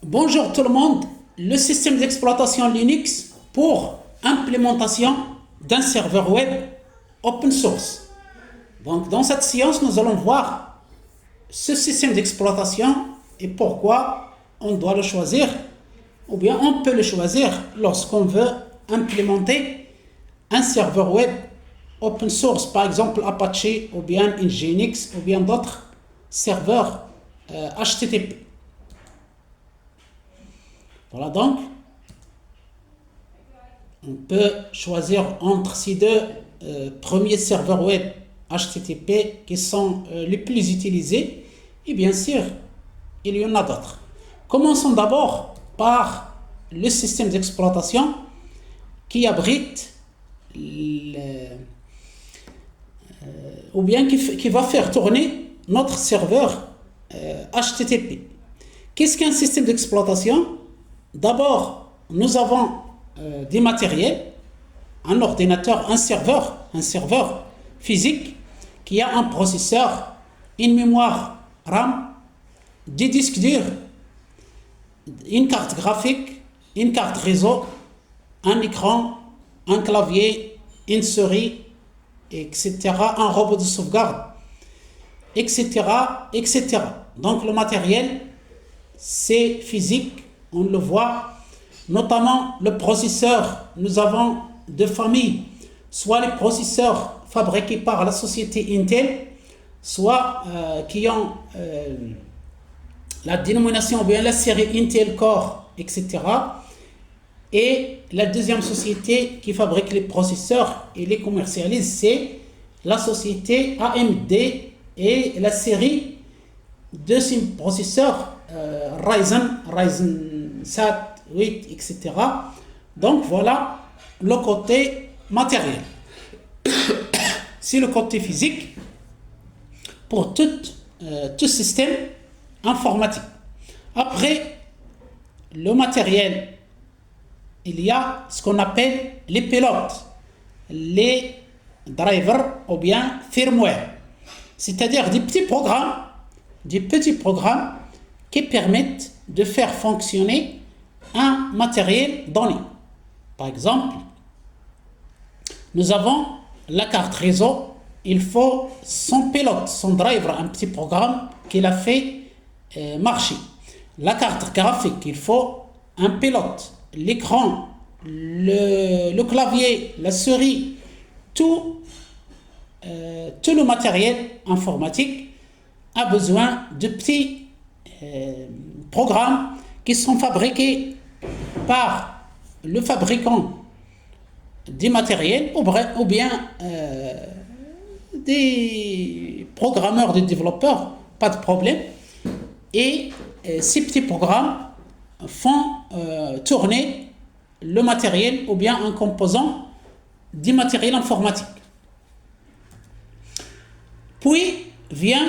Bonjour tout le monde, le système d'exploitation Linux pour implémentation d'un serveur web open source. Donc dans cette séance, nous allons voir ce système d'exploitation et pourquoi on doit le choisir ou bien on peut le choisir lorsqu'on veut implémenter un serveur web open source, par exemple Apache ou bien Nginx ou bien d'autres serveurs HTTP. Voilà, donc on peut choisir entre ces deux premiers serveurs web HTTP qui sont les plus utilisés, et bien sûr il y en a d'autres. Commençons d'abord par le système d'exploitation qui abrite ou bien qui va faire tourner notre serveur HTTP. Qu'est-ce qu'un système d'exploitation? D'abord, nous avons des matériels, un ordinateur, un serveur physique qui a un processeur, une mémoire RAM, des disques durs, une carte graphique, une carte réseau, un écran, un clavier, une souris, etc., un robot de sauvegarde, etc., etc. Donc le matériel, c'est physique. On le voit, notamment le processeur. Nous avons deux familles, soit les processeurs fabriqués par la société Intel, soit qui ont la dénomination ou bien la série Intel Core, etc. Et la deuxième société qui fabrique les processeurs et les commercialise, c'est la société AMD et la série de ces processeurs Ryzen 7, 8, etc. Donc voilà le côté matériel. C'est le côté physique pour tout système informatique. Après le matériel, il y a ce qu'on appelle les pilotes, les drivers ou bien firmware, c'est-à-dire des petits programmes qui permettent de faire fonctionner un matériel donné. Par exemple, nous avons la carte réseau, il faut son pilote, son driver, un petit programme qui l'a fait marcher. La carte graphique, il faut un pilote, l'écran, le clavier, la souris, tout le matériel informatique a besoin de petits programmes qui sont fabriqués par le fabricant des matériels ou bien des programmeurs, des développeurs, pas de problème. Et ces petits programmes font tourner le matériel ou bien un composant du matériel informatique. Puis vient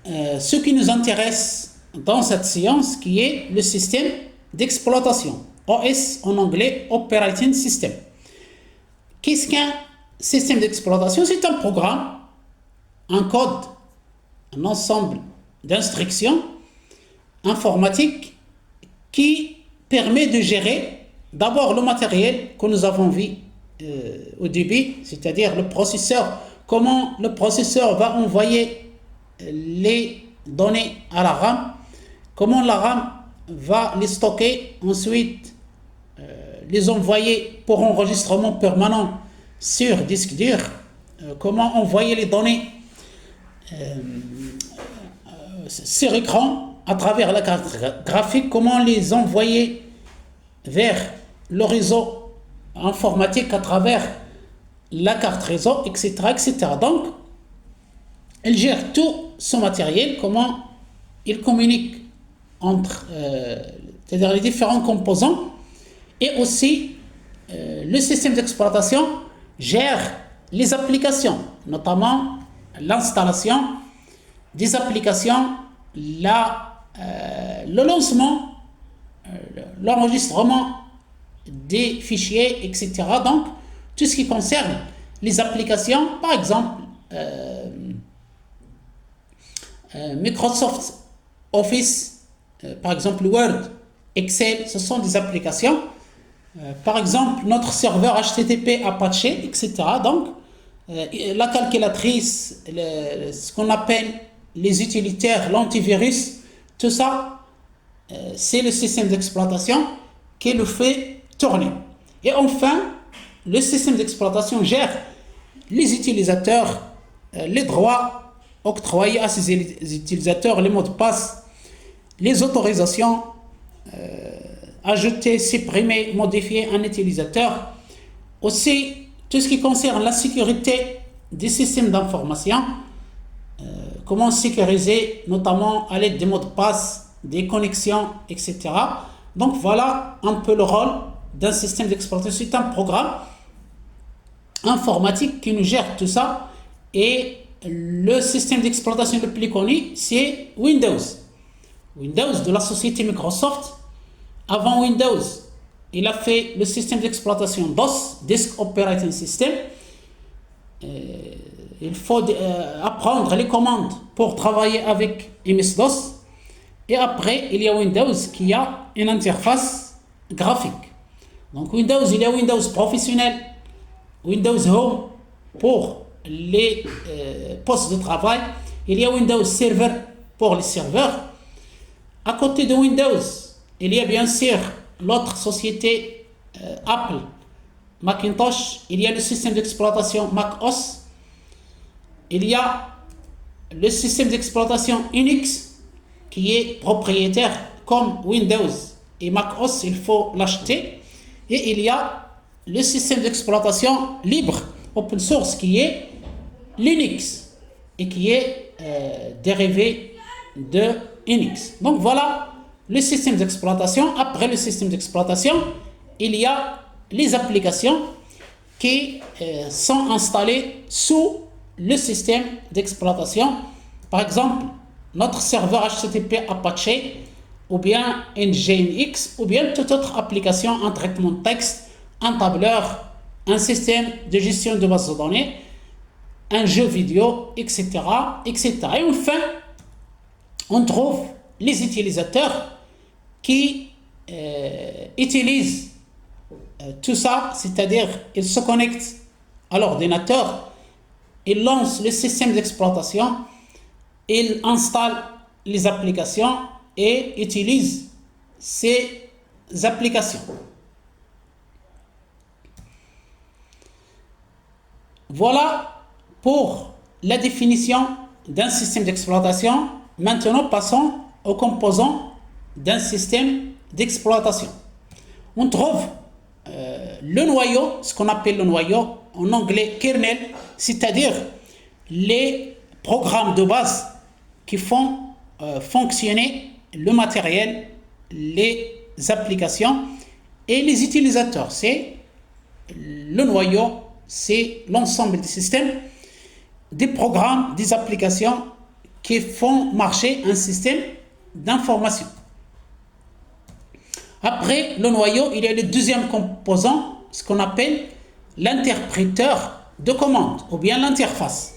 ce qui nous intéresse dans cette séance, qui est le système d'exploitation. OS en anglais, Operating System. Qu'est-ce qu'un système d'exploitation? C'est un programme, un code, un ensemble d'instructions informatiques qui permet de gérer d'abord le matériel que nous avons vu au début, c'est-à-dire le processeur, comment le processeur va envoyer les données à la RAM, comment la RAM va les stocker, ensuite les envoyer pour enregistrement permanent sur disque dur, comment envoyer les données sur écran à travers la carte graphique, comment les envoyer vers le réseau informatique à travers la carte réseau, etc., etc. Donc, elle gère tout son matériel, comment il communique entre c'est-à-dire les différents composants, et aussi le système d'exploitation gère les applications, notamment l'installation des applications, le lancement, l'enregistrement des fichiers, etc. Donc, tout ce qui concerne les applications, par exemple, Microsoft Office, par exemple Word, Excel, ce sont des applications. Par exemple, notre serveur HTTP Apache, etc. Donc, la calculatrice, ce qu'on appelle les utilitaires, l'antivirus, tout ça, c'est le système d'exploitation qui le fait tourner. Et enfin, le système d'exploitation gère les utilisateurs, les droits octroyés à ces utilisateurs, les mots de passe, les autorisations, ajouter, supprimer, modifier un utilisateur. Aussi, tout ce qui concerne la sécurité des systèmes d'information, comment sécuriser, notamment à l'aide des mots de passe, des connexions, etc. Donc voilà un peu le rôle d'un système d'exploitation. C'est un programme informatique qui nous gère tout ça. Et le système d'exploitation le plus connu, c'est Windows. Windows de la société Microsoft. Avant Windows, il a fait le système d'exploitation DOS, Disk Operating System. Il faut apprendre les commandes pour travailler avec MS-DOS. Et après, il y a Windows qui a une interface graphique. Donc Windows, il y a Windows professionnel, Windows Home pour les postes de travail. Il y a Windows Server pour les serveurs. À côté de Windows, il y a bien sûr l'autre société Apple, Macintosh. Il y a le système d'exploitation Mac OS. Il y a le système d'exploitation Unix qui est propriétaire comme Windows et Mac OS, il faut l'acheter. Et il y a le système d'exploitation libre, open source, qui est Linux et qui est dérivé de Unix. Donc voilà le système d'exploitation. Après le système d'exploitation, il y a les applications qui sont installées sous le système d'exploitation. Par exemple, notre serveur HTTP Apache, ou bien Nginx, ou bien toute autre application, un traitement de texte, un tableur, un système de gestion de base de données, un jeu vidéo, etc., etc. Et enfin, on trouve les utilisateurs qui utilisent tout ça, c'est-à-dire ils se connectent à l'ordinateur, ils lancent le système d'exploitation, ils installent les applications et utilisent ces applications. Voilà pour la définition d'un système d'exploitation. Maintenant, passons aux composants d'un système d'exploitation. On trouve le noyau, ce qu'on appelle le noyau, en anglais kernel, c'est-à-dire les programmes de base qui font fonctionner le matériel, les applications et les utilisateurs. C'est le noyau, c'est l'ensemble des systèmes, des programmes, des applications qui font marcher un système d'information. Après le noyau, il y a le deuxième composant, ce qu'on appelle l'interpréteur de commande, ou bien l'interface.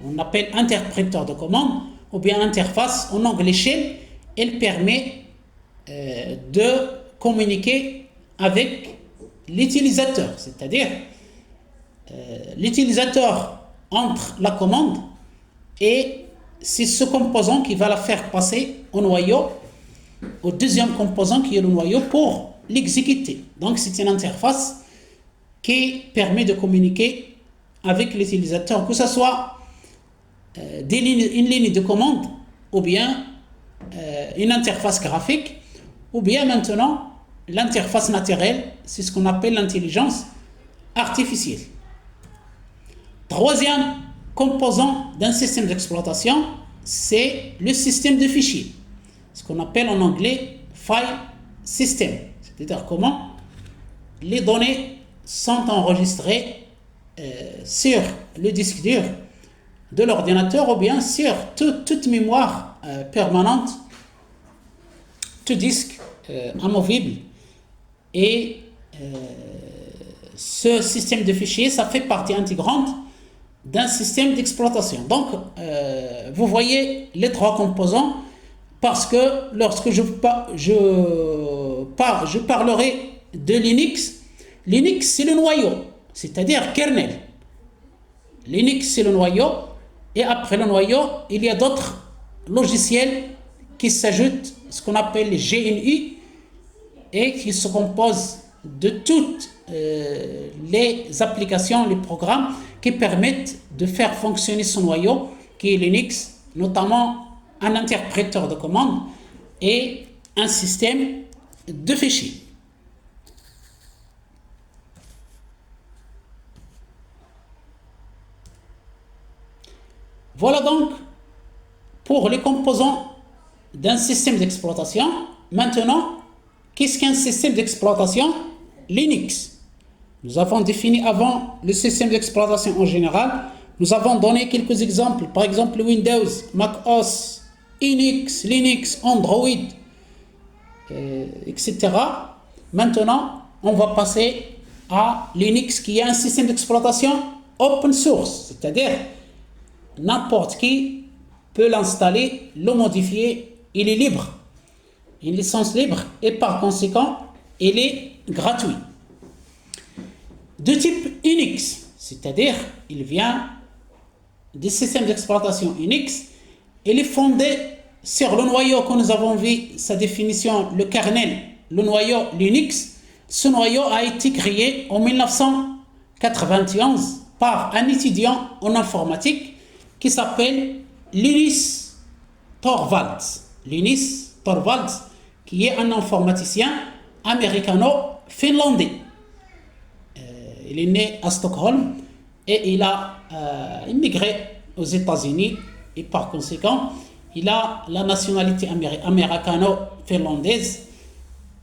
On appelle interpréteur de commande, ou bien interface en anglais shell. Elle permet de communiquer avec l'utilisateur, c'est-à-dire l'utilisateur entre la commande et c'est ce composant qui va la faire passer au noyau, au deuxième composant qui est le noyau pour l'exécuter. Donc c'est une interface qui permet de communiquer avec l'utilisateur, que ce soit une ligne de commande ou bien une interface graphique ou bien maintenant l'interface naturelle, c'est ce qu'on appelle l'intelligence artificielle. Troisième composant d'un système d'exploitation, c'est le système de fichiers, ce qu'on appelle en anglais file system, c'est-à-dire comment les données sont enregistrées sur le disque dur de l'ordinateur ou bien sur toute mémoire permanente, tout disque amovible. Et ce système de fichiers, ça fait partie intégrante d'un système d'exploitation. Donc, vous voyez les trois composants. parce que lorsque je parlerai de Linux, Linux c'est le noyau, c'est-à-dire kernel. Linux c'est le noyau, et après le noyau, il y a d'autres logiciels qui s'ajoutent, ce qu'on appelle les GNU, et qui se composent de toutes les applications, les programmes qui permettent de faire fonctionner ce noyau, qui est Linux, notamment un interpréteur de commandes et un système de fichiers. Voilà donc pour les composants d'un système d'exploitation. Maintenant, qu'est-ce qu'un système d'exploitation Linux? Nous avons défini avant le système d'exploitation en général. Nous avons donné quelques exemples, par exemple Windows, Mac OS, Unix, Linux, Android, etc. Maintenant, on va passer à Linux, qui est un système d'exploitation open source, c'est-à-dire n'importe qui peut l'installer, le modifier, il est libre, une licence libre, et par conséquent, il est gratuit. De type Unix, c'est-à-dire il vient des systèmes d'exploitation Unix, il est fondé sur le noyau que nous avons vu, sa définition, le kernel, le noyau Linux. Ce noyau a été créé en 1991 par un étudiant en informatique qui s'appelle Linus Torvalds. Linus Torvalds, qui est un informaticien américano-finlandais. Il est né à Stockholm et il a immigré aux États-Unis, et par conséquent, il a la nationalité américano-finlandaise,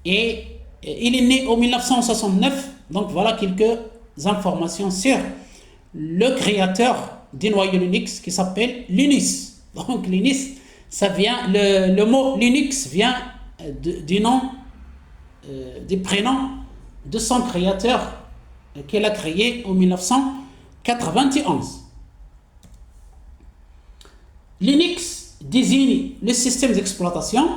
et il est né en 1969. Donc voilà quelques informations sur le créateur du noyau Linux, qui s'appelle Linus. Donc Linus, ça vient, le mot Linux vient du nom, du prénom de son créateur qu'elle a créé en 1991. Linux désigne le système d'exploitation,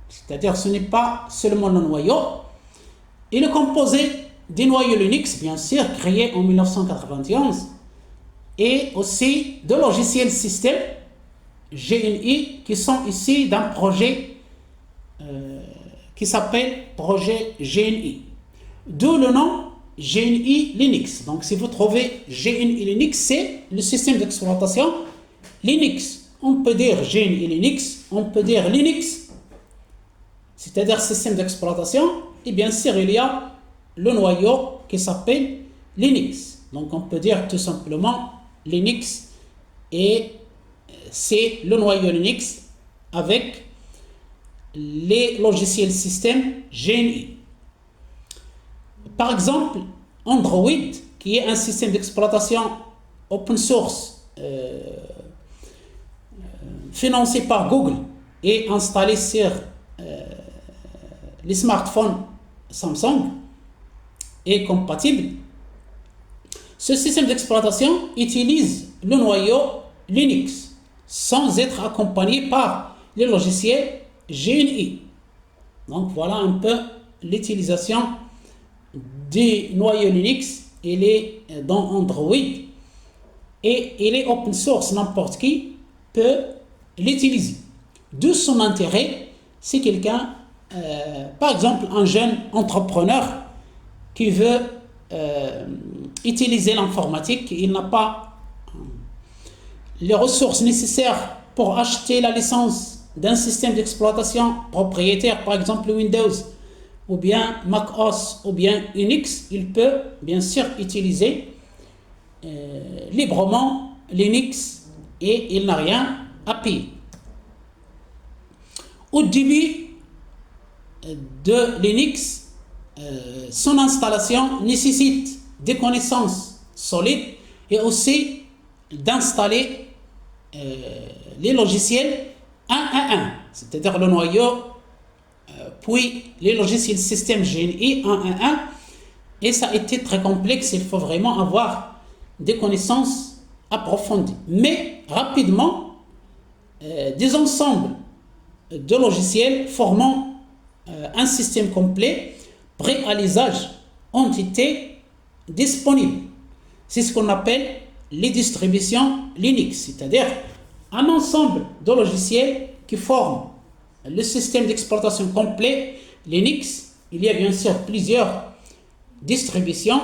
c'est-à-dire ce n'est pas seulement le noyau. Il est composé du noyau Linux, bien sûr, créé en 1991, et aussi de logiciels système GNI qui sont issus d'un projet qui s'appelle projet GNI. D'où le nom GNI Linux. Donc si vous trouvez GNI Linux, c'est le système d'exploitation Linux. On peut dire GNI Linux, on peut dire Linux, c'est-à-dire système d'exploitation, et bien sûr il y a le noyau qui s'appelle Linux. Donc on peut dire tout simplement Linux, et c'est le noyau Linux avec les logiciels système GNI. Par exemple, Android, qui est un système d'exploitation open source financé par Google et installé sur les smartphones Samsung, est compatible. Ce système d'exploitation utilise le noyau Linux sans être accompagné par les logiciels GNI. Donc voilà un peu l'utilisation du noyau Linux. Il est dans Android et il est open source, n'importe qui peut l'utiliser. D'où son intérêt, si quelqu'un, par exemple un jeune entrepreneur qui veut utiliser l'informatique, il n'a pas les ressources nécessaires pour acheter la licence d'un système d'exploitation propriétaire, par exemple Windows, ou bien Mac OS, ou bien Unix, il peut bien sûr utiliser librement Linux et il n'a rien à payer. Au début de Linux, son installation nécessite des connaissances solides et aussi d'installer les logiciels un à un, c'est-à-dire le noyau, puis les logiciels système GNI un à un, et ça a été très complexe. Il faut vraiment avoir des connaissances approfondies. Mais rapidement, des ensembles de logiciels formant un système complet prêt à l'usage ont été disponibles. C'est ce qu'on appelle les distributions Linux, c'est-à-dire un ensemble de logiciels qui forment le système d'exploitation complet Linux. Il y a bien sûr plusieurs distributions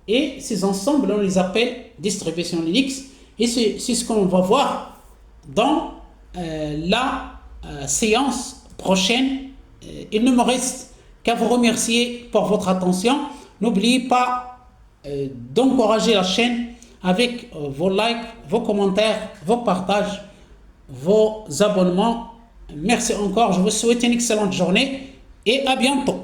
et ces ensembles, on les appelle distributions Linux, et c'est ce qu'on va voir dans la séance prochaine. Il ne me reste qu'à vous remercier pour votre attention. N'oubliez pas d'encourager la chaîne avec vos likes, vos commentaires, vos partages, vos abonnements. Merci encore, je vous souhaite une excellente journée et à bientôt.